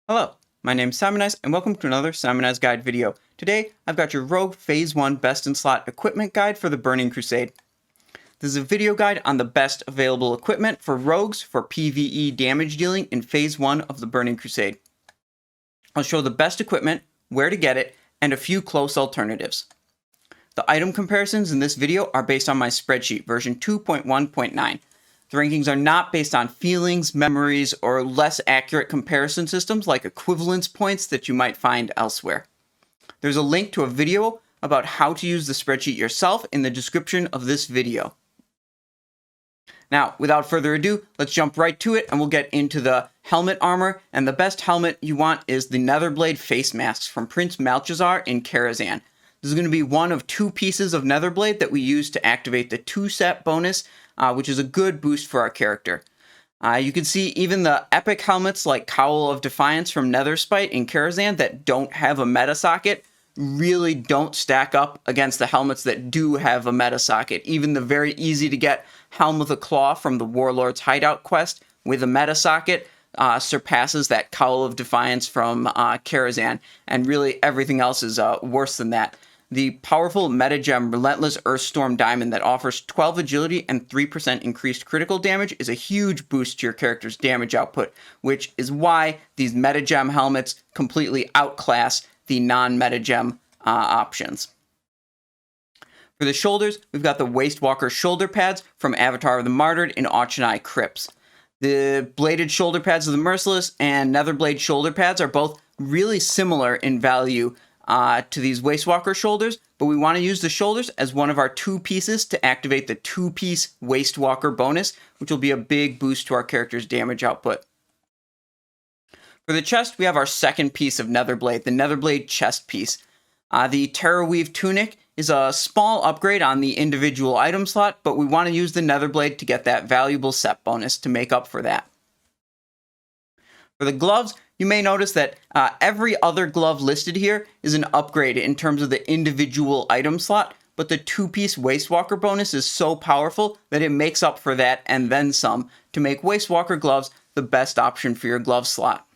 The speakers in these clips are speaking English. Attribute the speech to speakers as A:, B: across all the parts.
A: Hello, my name is Simonize, and welcome to another Simonize Guide video. Today, I've got your Rogue Phase 1 Best in Slot Equipment Guide for the Burning Crusade. This is a video guide on the best available equipment for rogues for PvE damage dealing in Phase 1 of the Burning Crusade. I'll show the best equipment, where to get it, and a few close alternatives. The item comparisons in this video are based on my spreadsheet, version 2.1.9. The rankings are not based on feelings, memories, or less accurate comparison systems like equivalence points that you might find elsewhere. There's a link to a video about how to use the spreadsheet yourself in the description of this video. Now, without further ado, let's jump right to it and we'll get into the helmet armor. And the best helmet you want is the Netherblade face masks from Prince Malchezaar in Karazhan. This is going to be one of two pieces of Netherblade that we use to activate the 2-set bonus, which is a good boost for our character. You can see even the epic helmets like Cowl of Defiance from Netherspite in Karazhan that don't have a meta socket really don't stack up against the helmets that do have a meta socket. Even the very easy to get Helm of the Claw from the Warlord's Hideout quest with a meta socket surpasses that Cowl of Defiance from Karazhan, and really everything else is worse than that. The powerful meta gem Relentless Earthstorm Diamond that offers 12 agility and 3% increased critical damage is a huge boost to your character's damage output, which is why these meta gem helmets completely outclass the non-meta gem options. For the shoulders, we've got the Wastewalker shoulder pads from Avatar of the Martyred in Auchenai Crypts. The bladed shoulder pads of the Merciless and Netherblade shoulder pads are both really similar in value to these Wastewalker shoulders, but we want to use the shoulders as one of our two pieces to activate the 2-piece Wastewalker bonus, which will be a big boost to our character's damage output. For the chest, we have our second piece of Netherblade, the Netherblade chest piece. The Terrorweave tunic is a small upgrade on the individual item slot, but we want to use the Netherblade to get that valuable set bonus to make up for that. For the gloves, you may notice that every other glove listed here is an upgrade in terms of the individual item slot, but the 2-piece Wastewalker bonus is so powerful that it makes up for that and then some to make Wastewalker gloves the best option for your glove slot.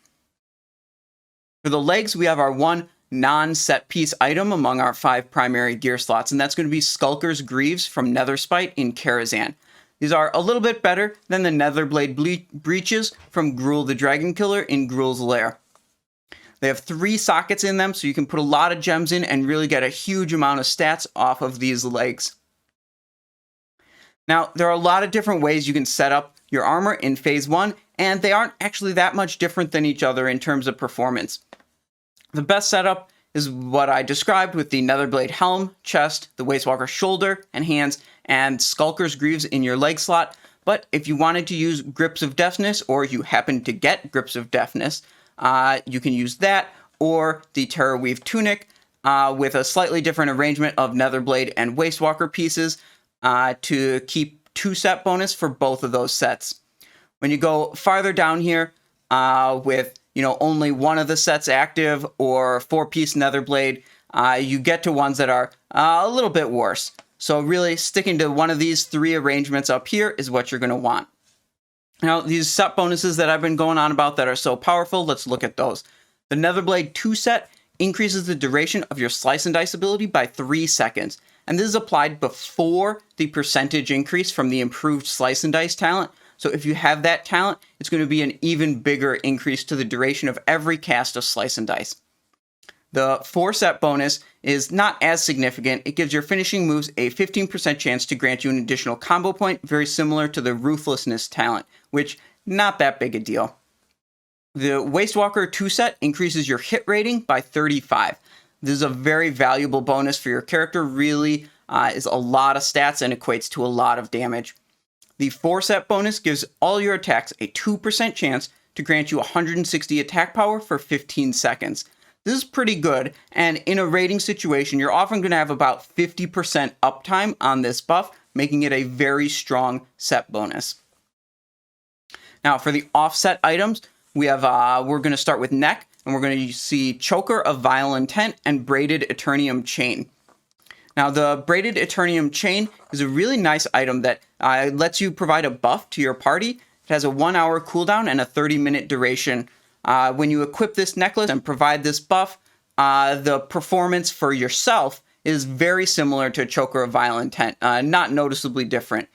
A: For the legs, we have our one non-set piece item among our 5 primary gear slots, and that's going to be Skulker's Greaves from Netherspite in Karazhan. These are a little bit better than the Netherblade breeches from Gruul the Dragon Killer in Gruul's Lair. They have 3 sockets in them, so you can put a lot of gems in and really get a huge amount of stats off of these legs. Now, there are a lot of different ways you can set up your armor in Phase 1, and they aren't actually that much different than each other in terms of performance. The best setup is what I described with the Netherblade helm, chest, the Wastewalker shoulder and hands, and Skulker's Greaves in your leg slot. But if you wanted to use Grips of Deafness, or you happen to get Grips of Deafness, you can use that, or the Terrorweave tunic with a slightly different arrangement of Netherblade and Wastewalker pieces to keep 2-set bonus for both of those sets. When you go farther down here with only one of the sets active or 4-piece Netherblade, you get to ones that are a little bit worse. So really sticking to one of these 3 arrangements up here is what you're going to want. Now, these set bonuses that I've been going on about that are so powerful, let's look at those. The Netherblade 2-set increases the duration of your Slice and Dice ability by 3 seconds. And this is applied before the percentage increase from the improved Slice and Dice talent. So if you have that talent, it's going to be an even bigger increase to the duration of every cast of Slice and Dice. The 4-set bonus is not as significant. It gives your finishing moves a 15% chance to grant you an additional combo point, very similar to the Ruthlessness talent, which not that big a deal. The Wastewalker 2-set increases your hit rating by 35. This is a very valuable bonus for your character, really is a lot of stats and equates to a lot of damage. The 4-set bonus gives all your attacks a 2% chance to grant you 160 attack power for 15 seconds. This is pretty good, and in a raiding situation, you're often going to have about 50% uptime on this buff, making it a very strong set bonus. Now, for the offset items, we have we're going to start with neck, and we're going to see Choker of Vile Intent and Braided Eternium Chain. Now, the Braided Eternium Chain is a really nice item that lets you provide a buff to your party. It has a 1-hour cooldown and a 30-minute duration When you equip this necklace and provide this buff, the performance for yourself is very similar to Choker of Vile Intent, not noticeably different.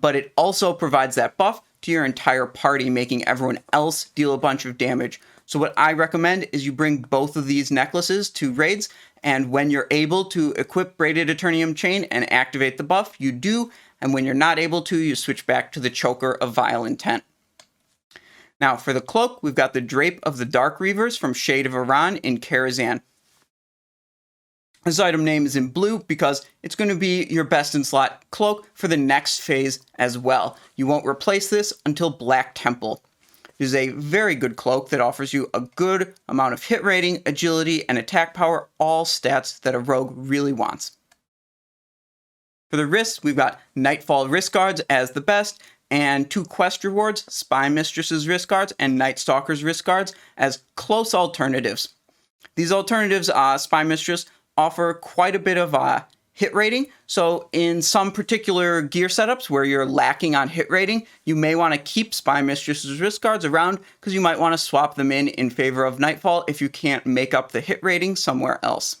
A: But it also provides that buff to your entire party, making everyone else deal a bunch of damage. So what I recommend is you bring both of these necklaces to raids, and when you're able to equip Braided Eternium Chain and activate the buff, you do, and when you're not able to, you switch back to the Choker of Vile Intent. Now, for the cloak, we've got the Drape of the Dark Reavers from Shade of Iran in Karazhan. This item name is in blue because it's going to be your best in slot cloak for the next phase as well. You won't replace this until Black Temple. It is a very good cloak that offers you a good amount of hit rating, agility, and attack power, all stats that a rogue really wants. For the wrists, we've got Nightfall wrist guards as the best, and 2 quest rewards, Spy Mistress's wrist guards and Night Stalker's wrist guards, as close alternatives. These alternatives, Spy Mistress, offer quite a bit of hit rating, so in some particular gear setups where you're lacking on hit rating, you may want to keep Spy Mistress's wrist guards around because you might want to swap them in favor of Nightfall if you can't make up the hit rating somewhere else.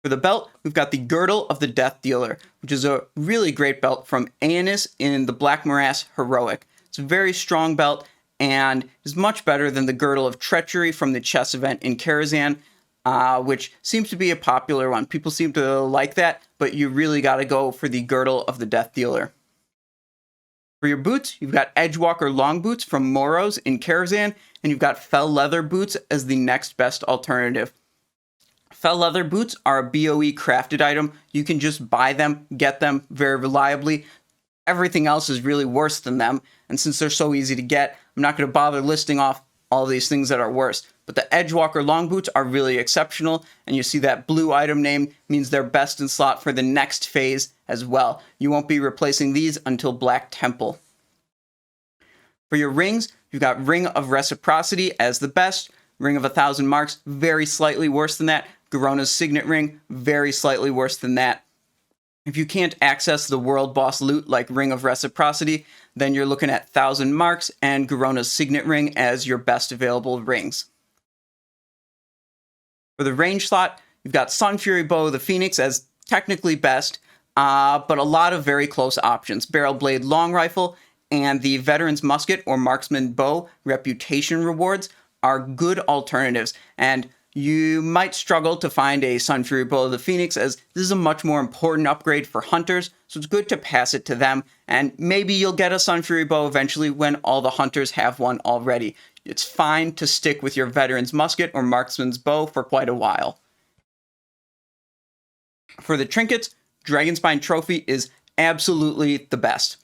A: For the belt, we've got the Girdle of the Death Dealer, which is a really great belt from Aenis in the Black Morass Heroic. It's a very strong belt and is much better than the Girdle of Treachery from the chess event in Karazhan, which seems to be a popular one. People seem to like that, but you really got to go for the Girdle of the Death Dealer. For your boots, you've got Edgewalker long boots from Moros in Karazhan, and you've got Fell Leather boots as the next best alternative. Fell Leather boots are a BOE crafted item. You can just buy them, get them very reliably. Everything else is really worse than them, and since they're so easy to get, I'm not going to bother listing off all these things that are worse. But the Edgewalker long boots are really exceptional, and you see that blue item name means they're best in slot for the next phase as well. You won't be replacing these until Black Temple. For your rings, you've got Ring of Reciprocity as the best, Ring of 1,000 Marks, very slightly worse than that, Garona's Signet Ring, very slightly worse than that. If you can't access the world boss loot like Ring of Reciprocity, then you're looking at 1,000 Marks and Garona's Signet Ring as your best available rings. For the range slot, you've got Sun Fury Bow of the Phoenix as technically best, but a lot of very close options. Barrel Blade Long Rifle and the Veteran's Musket or Marksman Bow reputation rewards are good alternatives, and you might struggle to find a Sun Fury Bow of the Phoenix as this is a much more important upgrade for hunters, so it's good to pass it to them, and maybe you'll get a Sun Fury Bow eventually when all the hunters have one already. It's fine to stick with your Veteran's Musket or Marksman's Bow for quite a while. For the trinkets, Dragonspine Trophy is absolutely the best.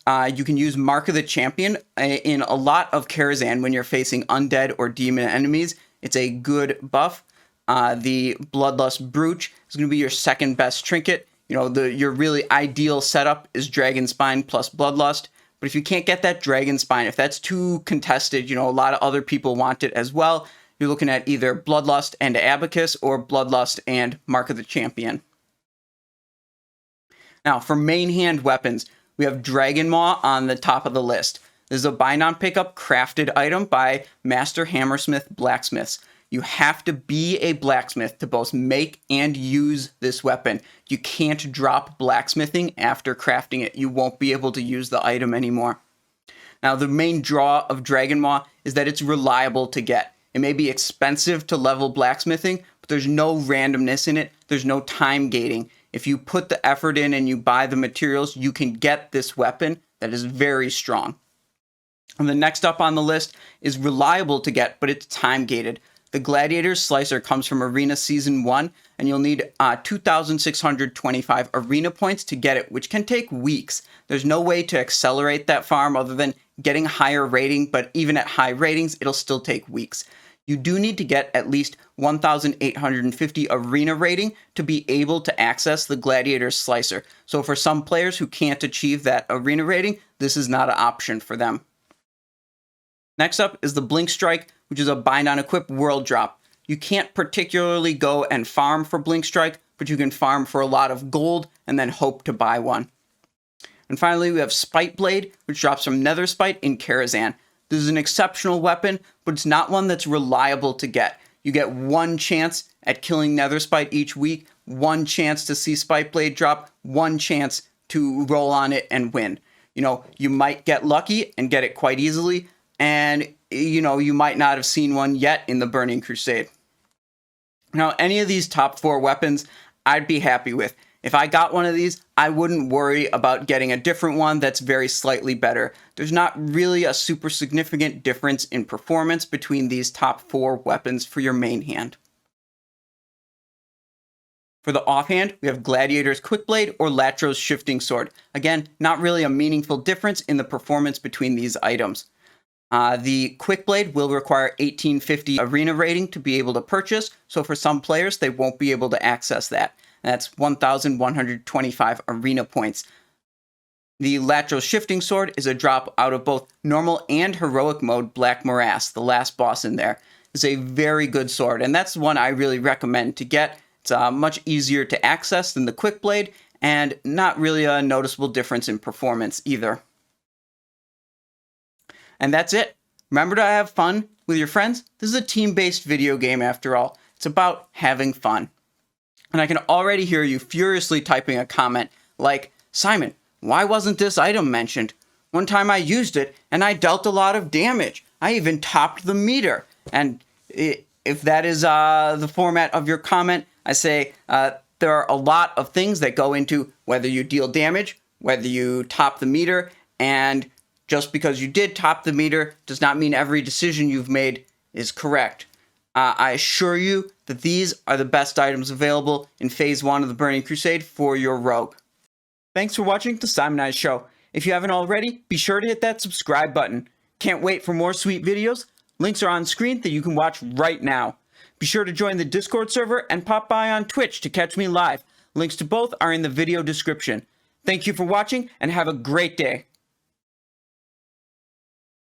A: You can use Mark of the Champion in a lot of Karazhan when you're facing undead or demon enemies. It's a good buff. The Bloodlust Brooch is going to be your second best trinket. You know, your really ideal setup is Dragonspine plus Bloodlust. But if you can't get that Dragonspine, if that's too contested, you know, a lot of other people want it as well, you're looking at either Bloodlust and Abacus or Bloodlust and Mark of the Champion. Now, for main hand weapons, we have Dragon Maw on the top of the list. This is a buy non-pickup crafted item by Master Hammersmith Blacksmiths. You have to be a blacksmith to both make and use this weapon. You can't drop blacksmithing after crafting it. You won't be able to use the item anymore. Now, the main draw of Dragon Maw is that it's reliable to get. It may be expensive to level blacksmithing, but there's no randomness in it. There's no time gating. If you put the effort in and you buy the materials, you can get this weapon that is very strong. And the next up on the list is reliable to get, but it's time gated. The Gladiator's Slicer comes from Arena Season 1, and you'll need 2,625 Arena points to get it, which can take weeks. There's no way to accelerate that farm other than getting higher rating, but even at high ratings, it'll still take weeks. You do need to get at least 1,850 Arena rating to be able to access the Gladiator's Slicer. So for some players who can't achieve that Arena rating, this is not an option for them. Next up is the Blink Strike, which is a bind on equip world drop. You can't particularly go and farm for Blink Strike, but you can farm for a lot of gold and then hope to buy one. And finally, we have Spite Blade, which drops from Nether Spite in Karazhan. This is an exceptional weapon, but it's not one that's reliable to get. You get one chance at killing Netherspite each week, one chance to see Spite Blade drop, one chance to roll on it and win. You know, you might get lucky and get it quite easily, and, you know, you might not have seen one yet in the Burning Crusade. Now, any of these top 4 weapons, I'd be happy with. If I got one of these, I wouldn't worry about getting a different one that's very slightly better. There's not really a super significant difference in performance between these top 4 weapons for your main hand. For the offhand, we have Gladiator's Quickblade or Latro's Shifting Sword. Again, not really a meaningful difference in the performance between these items. The Quickblade will require 1850 arena rating to be able to purchase, so for some players, they won't be able to access that. That's 1,125 arena points. The Latro's Shifting Sword is a drop out of both normal and heroic mode Black Morass, the last boss in there. It's a very good sword, and that's one I really recommend to get. It's much easier to access than the Quickblade, and not really a noticeable difference in performance either. And that's it. Remember to have fun with your friends. This is a team-based video game after all. It's about having fun. And I can already hear you furiously typing a comment like, Simon, why wasn't this item mentioned? One time I used it and I dealt a lot of damage. I even topped the meter. And if that is the format of your comment, I say there are a lot of things that go into whether you deal damage, whether you top the meter, and just because you did top the meter does not mean every decision you've made is correct. I assure you that these are the best items available in Phase 1 of the Burning Crusade for your rogue. Thanks for watching the Simonize Show. If you haven't already, be sure to hit that subscribe button. Can't wait for more sweet videos? Links are on screen that you can watch right now. Be sure to join the Discord server and pop by on Twitch to catch me live. Links to both are in the video description. Thank you for watching and have a great day.